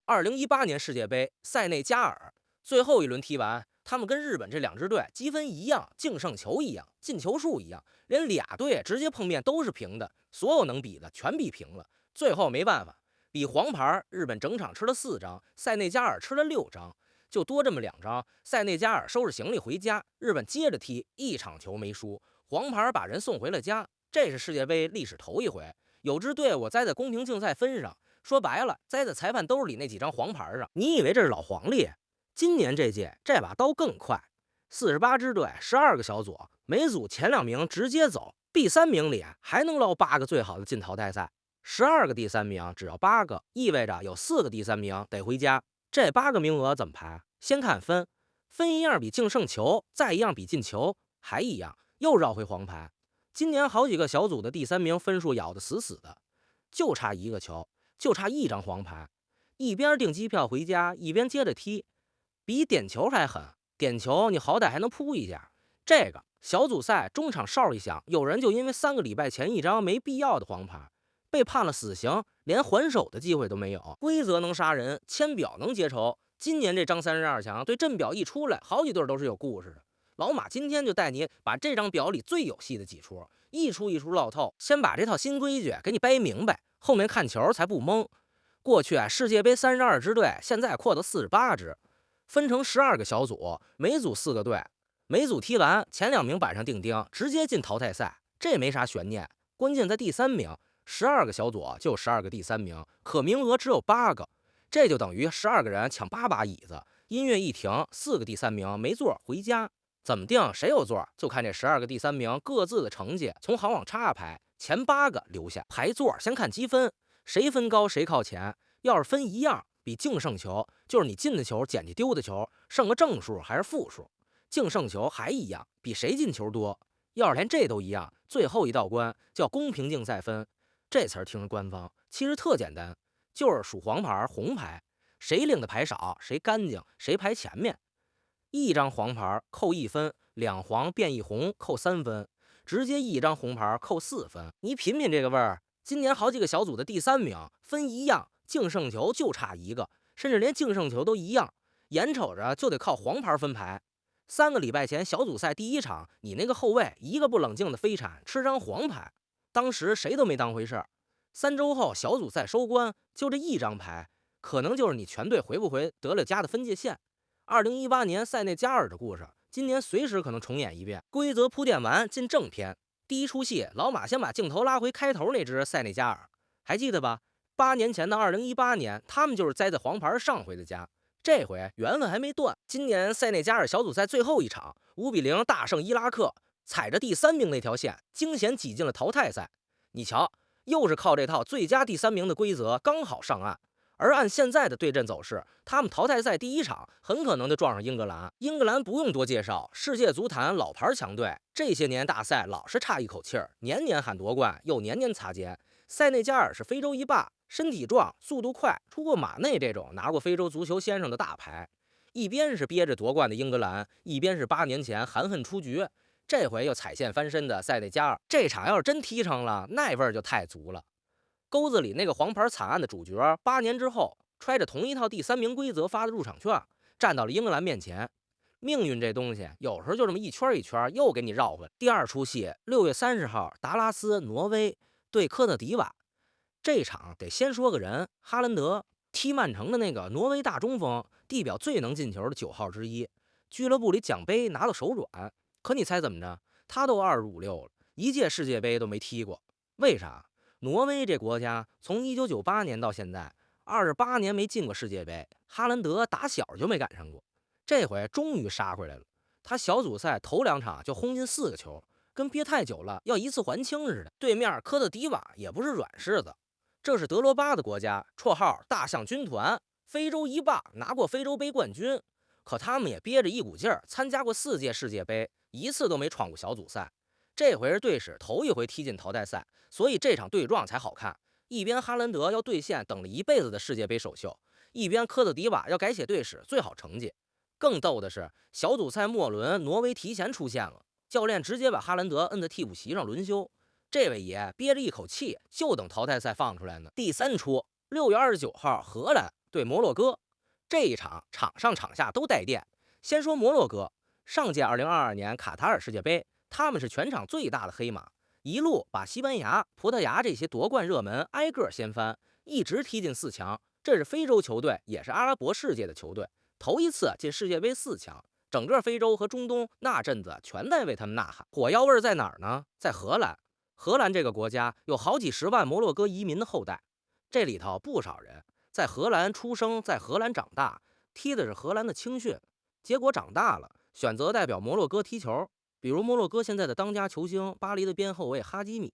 2018年世界杯塞內加爾最後一輪踢完，他們跟日本这两支队积分一样，净胜球一样，进球数一样，连俩队直接碰面都是平的，所有能比的全比平了。最后没办法，比黄牌，日本整场吃了4张，塞内加尔吃了6张，就多这么2张。塞内加尔收拾行李回家，日本接着踢，一场球没输，黄牌把人送回了家。这是世界杯历史头一回，有支队伍栽在公平竞赛分上。说白了，栽在裁判兜里那几张黄牌上。你以为这是老黄历？今年这届这把刀更快，48支队，12个小組，每組前2名直接走，第3名里還能捞8个最好的进淘汰赛。12个第3名只要8个，意味着有4個第3名得回家。這8個名額怎麼排？先看分，分一樣比淨勝球，再一樣比進球，還一樣，又繞回黃牌。今年好幾個小組的第3名分數咬得死死的，就差1個球。就差1張黃牌，一邊訂機票回家，一邊接着踢，比點球還狠。點球你好歹還能撲一下，這個小組賽中場哨一響，有人就因為3個禮拜前一張沒必要的黃牌被判了死刑，連還手的機會都沒有。規則能殺人，簽表能結仇。今年這張32強對陣表一出來，好幾隊都是有故事的。老馬今天就帶你把這張表裡最有戲的幾出，一出一出落透，先把這套新規矩給你掰明白。後面看球才不懵。過去世界杯32支隊，現在擴到48支，分成12個小組，每組4個隊，每組踢完前2名板上釘釘，直接進淘汰賽。這沒啥懸念，關鍵在第3名，12個小組就12個第3名，可名額只有8個，這就等於12個人搶8把椅子。音樂一停，4個第3名沒座回家。怎麼定誰有座，就看這12個第3名各自的成績，從好往差排。前8個留下排座，先看積分，誰分高誰靠前。要是分一樣，比淨勝球，就是你進的球減去丟的球，剩個正數還是負數。淨勝球還一樣，比誰進球多。要是連這都一樣，最後一道關叫公平競賽分。這詞兒聽着官方，其實特簡單，就是數黃牌紅牌，誰領的牌少，誰乾淨，誰排前面。一張黃牌扣1分，2黃變1紅扣3分。直接一張紅牌扣4分，你品品這個味兒。今年好幾個小組的第3名分一樣，淨勝球就差1個，甚至連淨勝球都一樣，眼瞅着就得靠黃牌分牌。3個禮拜前小組賽第1場，你那個後衛一個不冷靜的飛鏟，吃張黃牌，當時誰都沒當回事兒。3週後小組賽收官，就這一張牌，可能就是你全隊回不回得了家的分界線。2018年塞內加爾的故事，今年隨時可能重演一遍。規則鋪墊完，進正片。第一出戲，老馬先把鏡頭拉回開頭那支塞內加爾，還記得吧？8年前的2018年，他們就是栽在黃牌上回的家。這回緣分還沒斷。今年塞內加爾小組賽最後一場，5-0大勝伊拉克，踩着第3名那條線，驚險擠進了淘汰賽。你瞧，又是靠這套最佳第3名的規則剛好上岸。而按現在的對陣走勢，他們淘汰賽第1場很可能就撞上英格蘭。英格蘭不用多介紹，世界足壇老牌強隊，這些年大賽老是差一口氣兒，年年喊奪冠，又年年擦肩。塞內加爾是非洲一霸，身體壯，速度快，出過馬內這種拿過非洲足球先生的大牌。一邊是憋着奪冠的英格蘭，一邊是8年前含恨出局，這回又踩線翻身的塞內加爾。這場要是真踢成了，那味兒就太足了。鈎子裡那個黃牌慘案的主角，8年之後揣着同一套第3名規則發的入場券，站到了英格蘭面前。命運這東西有時候就這麼一圈一圈又給你繞回來。第2出戲，6月30號達拉斯挪威對科特迪瓦。這場得先說個人，哈蘭德，踢曼城的那個挪威大中鋒，地表最能進球的9號之一，俱樂部裡獎杯拿到手軟。可你猜怎麼着？他都25、26了，一屆世界杯都沒踢過。為啥？挪威這國家從1998年到現在28年沒進過世界杯，哈蘭德打小就沒趕上過，這回終於殺回來了。他小組賽頭2場就轟進4個球，跟憋太久了要一次還清似的。對面科特迪瓦也不是軟柿子，這是德羅巴的國家，綽號大象軍團，非洲一霸，拿過非洲杯冠軍。可他們也憋着一股勁兒，參加過4屆世界杯，一次都沒闖過小組賽。這回是隊史頭一回踢進淘汰賽，所以這場對撞才好看。一邊哈蘭德要兌現等了一輩子的世界杯首秀，一邊科特迪瓦要改寫隊史最好成績。更逗的是，小組賽末輪挪威提前出現了，教練直接把哈蘭德摁在替補席上輪休。這位爺憋着一口氣，就等淘汰賽放出來呢。第3出，6月29號荷蘭對摩洛哥。這一場场上场下都带電。先說摩洛哥，上屆2022年卡塔爾世界杯，他們是全场最大的黑馬，一路把西班牙、葡萄牙這些夺冠熱门挨個掀翻，一直踢進4強。這是非洲球隊，也是阿拉伯世界的球隊，頭一次進世界杯4強。整個非洲和中東那陣子全在為他們吶喊。火藥味在哪兒呢？在荷蘭。荷蘭這個國家有好幾十萬摩洛哥移民的後代，這裡頭不少人在荷蘭出生，在荷蘭長大，踢的是荷蘭的青訓，結果長大了選擇代表摩洛哥踢球。比如摩洛哥現在的當家球星巴黎的边後衛哈基米，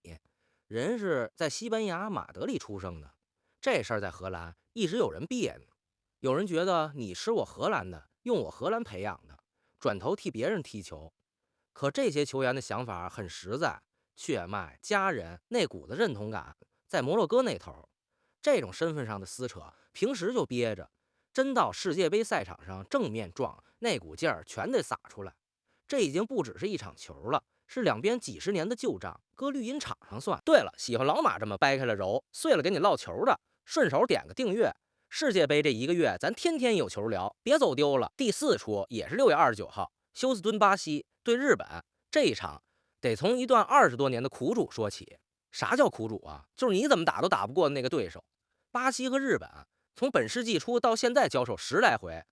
人是在西班牙馬德里出生的。這事兒在荷蘭一直有人別扭，有人覺得你吃我荷蘭的，用我荷蘭培養的，轉頭替別人踢球。可這些球員的想法很實在，血脈、家人那股子認同感在摩洛哥那頭。這種身份上的撕扯平時就憋着，真到世界杯賽場上正面撞，那股勁兒全得撒出來。這已經不只是一场球了，是两邊幾十年的舊账，搁綠茵場上算。对了，喜歡老馬這麼掰開了揉碎了給你烙球的，順手點個訂閱。世界杯這一個月咱天天有球聊，別走丟了。第4出也是6月29號，休斯敦巴西對日本。這一場得從一段20多年的苦主說起。啥叫苦主啊？就是你怎麼打都打不過的那個對手。巴西和日本從本世紀初到現在交手10來回，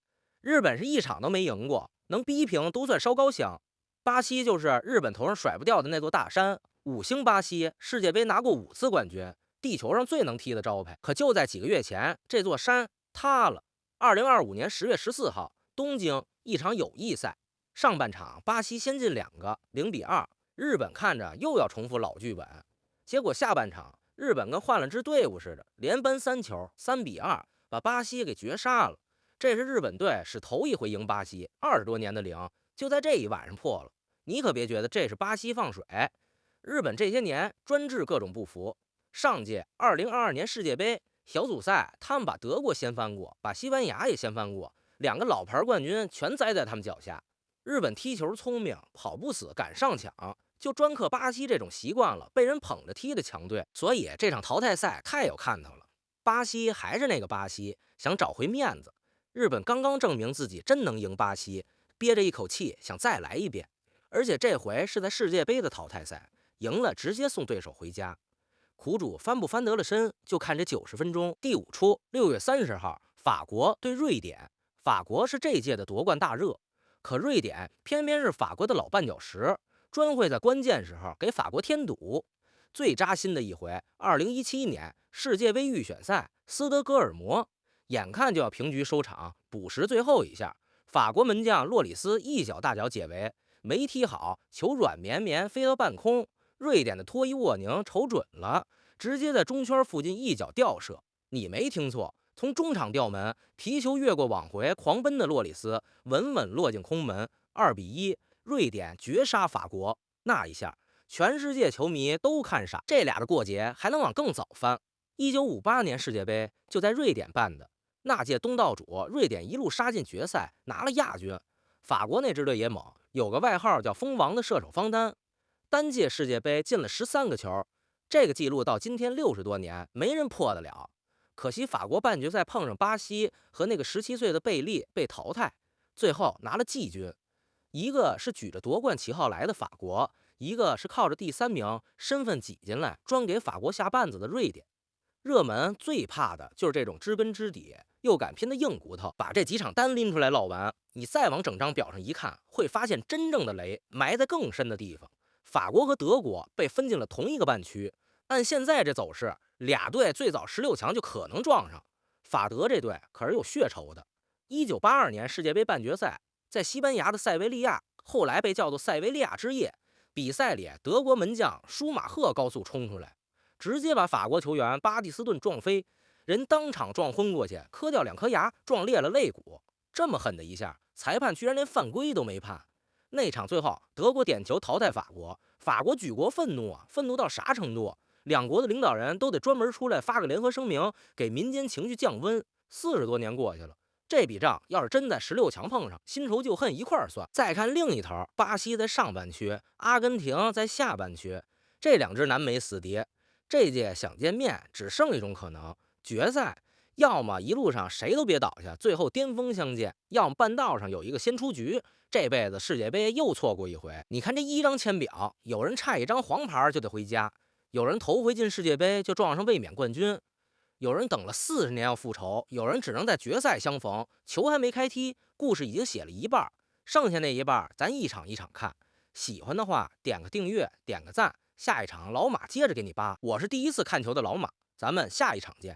日本是一場都沒贏過，能逼平都算烧高香。巴西就是日本頭上甩不掉的那座大山。5星巴西世界杯拿過5次冠軍，地球上最能踢的招牌。可就在幾個月前，這座山塌了。2025年10月14號，東京一場友誼賽，上半場巴西先進2個，0-2，日本看着又要重複老劇本。結果下半場日本跟換了支隊伍似的，連奔3球，3-2，把巴西給絕殺了。這是日本隊是頭一回贏巴西，20多年的零就在這一晚上破了。你可別覺得這是巴西放水，日本這些年專治各種不服。上屆2022年世界杯小組賽，他們把德國掀翻過，把西班牙也掀翻過，2個老牌冠軍全栽在他們腳下。日本踢球聰明，跑不死，敢上搶，就專克巴西这種習慣了被人捧着踢的強隊，所以這場淘汰賽太有看头了。巴西還是那個巴西，想找回面子。日本剛剛證明自己真能贏巴西，憋着一口氣想再來一遍，而且這回是在世界杯的淘汰賽，贏了直接送對手回家。苦主翻不翻得了身，就看這90分鐘。第5出6月30號，法國對瑞典。法國是這屆的奪冠大熱，可瑞典偏偏是法國的老絆腳石，專會在關鍵時候給法國添堵。最扎心的一回，2017年世界杯預選賽，斯德哥爾摩，眼看就要平局收場，補時最後一下，法國門將洛里斯一腳大腳解圍，沒踢好，球軟綿綿飛到半空。瑞典的托伊沃寧瞅準了，直接在中圈附近一腳吊射。你沒聽錯，從中場吊門，皮球越過網回，狂奔的洛里斯穩穩落進空門，2-1，瑞典絕殺法國。那一下，全世界球迷都看傻，這倆的過節還能往更早翻。1958年世界杯就在瑞典辦的，那屆東道主瑞典一路殺進決賽，拿了亞軍。法國那支隊也猛，有個外號叫蜂王的射手方丹。單屆世界杯進了13個球，這個記錄到今天60多年沒人破得了。可惜法國半決賽碰上巴西和那個17歲的貝利被淘汰，最後拿了季軍。一個是舉着奪冠旗號來的法國，一個是靠着第3名身份擠進來專給法國下絆子的瑞典。熱門最怕的就是這種知根知底又敢拼的硬骨頭。把這幾場單拎出來烙完，你再往整張表上一看，會發現真正的雷埋在更深的地方。法國和德國被分進了同一個半區，按現在這走勢，倆隊最早16強就可能撞上。法德這隊可是有血仇的。1982年世界杯半決賽，在西班牙的塞維利亞，後來被叫做塞維利亞之夜。比賽裡，德國門將舒馬赫高速衝出來，直接把法國球員巴蒂斯頓撞飛，人當場撞昏過去，磕掉2顆牙，撞裂了肋骨。這麼狠的一下，裁判居然連犯規都沒判。那場最後，德國點球淘汰法國，法國舉國憤怒啊！憤怒到啥程度？兩國的領導人都得專門出來發個聯合聲明，給民間情緒降溫。40多年過去了，這筆賬要是真在16強碰上，新仇舊恨一塊兒算。再看另一頭，巴西在上半區，阿根廷在下半區，這2支南美死敵，這屆想見面只剩一種可能，決賽。要麼一路上誰都別倒下，最後巔峰相見；要麼半道上有一個先出局，這輩子世界杯又錯過一回。你看这一张签表，有人差一張黄牌就得回家，有人头回进世界杯就撞上卫冕冠軍，有人等了40年要復仇，有人只能在决赛相逢，球還没開踢，故事已經寫了一半，剩下那一半咱一場一場看。喜歡的話點個訂閱，點個讚，下一場老馬接着給你扒。我是第一次看球的老馬，咱們下一場見。